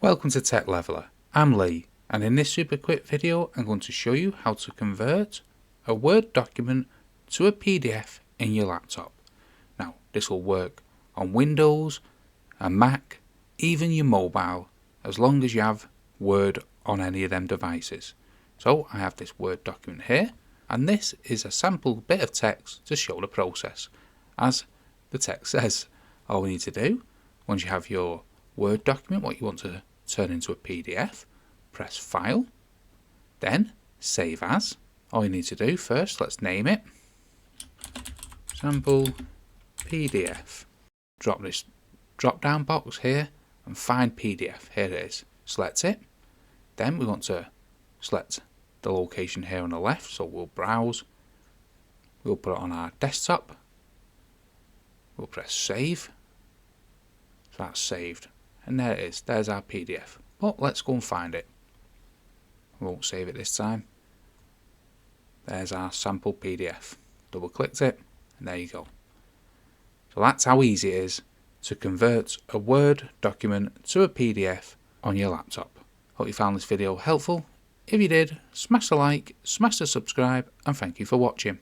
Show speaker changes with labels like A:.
A: Welcome to Tech Leveler. I'm Lee, and in this super quick video I'm going to show you how to convert a Word document to a PDF in your laptop. Now this will work on Windows, a Mac, even your mobile, as long as you have Word on any of them devices. So I have this Word document here, and this is a sample bit of text to show the process. As the text says, all we need to do, once you have your Word document, what you want to turn into a PDF, press File, then Save As. All you need to do first, let's name it Sample PDF. Drop this drop down box here and find PDF. Here it is. Select it. Then we want to select the location here on the left, so we'll browse. We'll put it on our desktop. We'll press Save. So that's saved. And there it is, there's our PDF. But let's go and find it. We won't save it this time. There's our sample PDF. Double clicked it, and there you go. So that's how easy it is to convert a Word document to a PDF on your laptop. Hope you found this video helpful. If you did, smash the like, smash the subscribe, and thank you for watching.